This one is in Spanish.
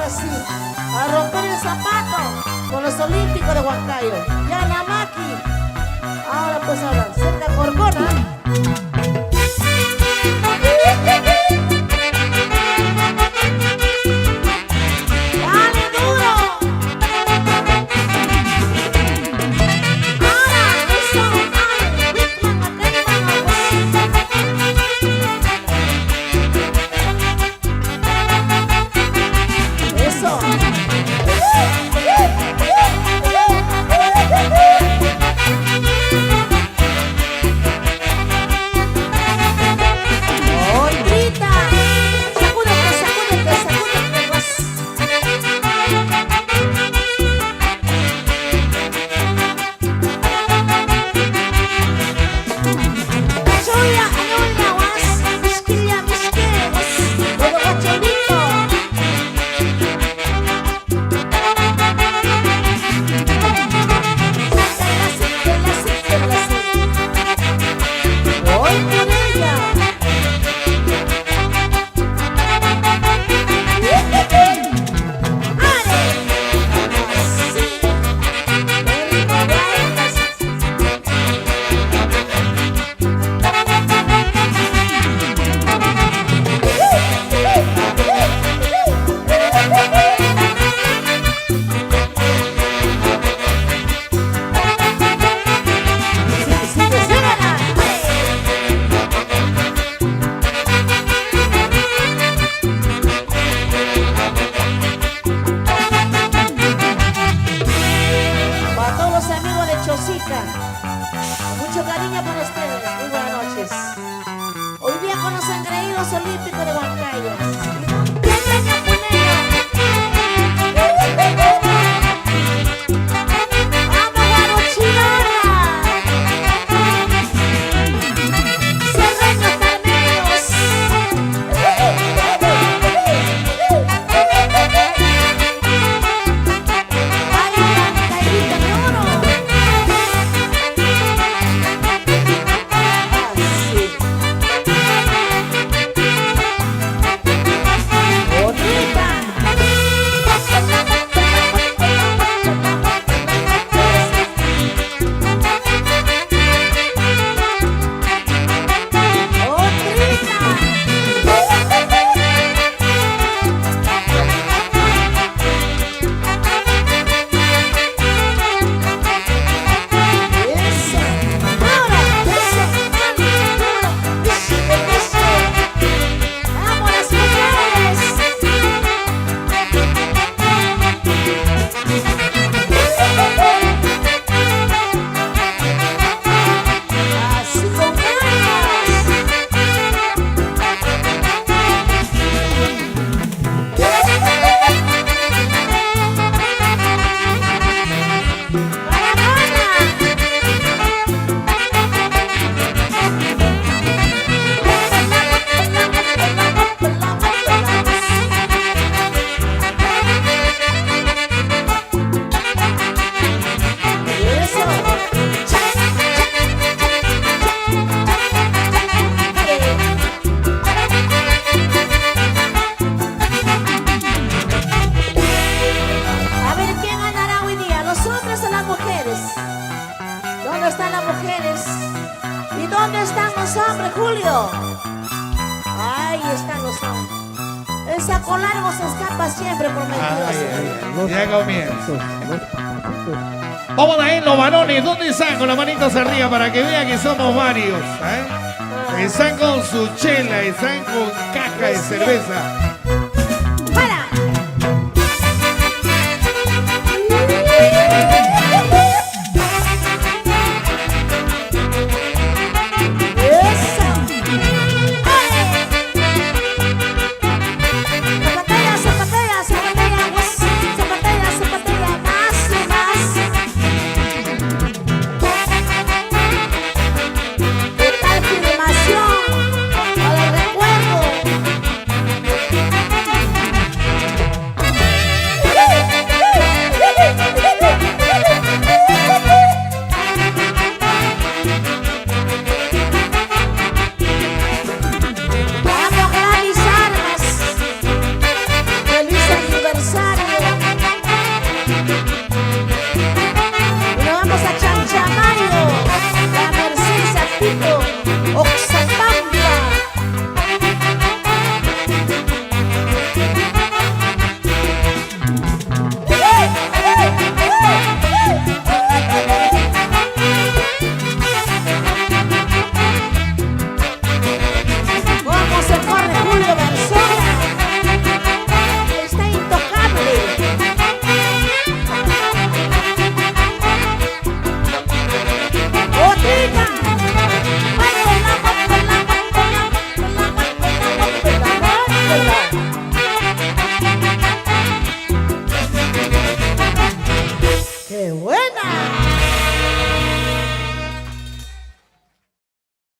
Así, a romper el zapato con los olímpicos de Huancayo. Yanamaki. Ahora pues ahora, cerca Corcona. Mucho cariño para ustedes, muy buenas noches. Hoy día con los engreídos olímpicos de Huancayo. ¿Dónde están las mujeres? ¿Y dónde están los hombres, Julio? Ahí están los hombres. El saco largo se escapa siempre por mentiroso. Ya comienza. Vamos a ir los varones. ¿Dónde están? Con la manita arriba para que vean que somos varios. Están con su chela, están con caja de cerveza.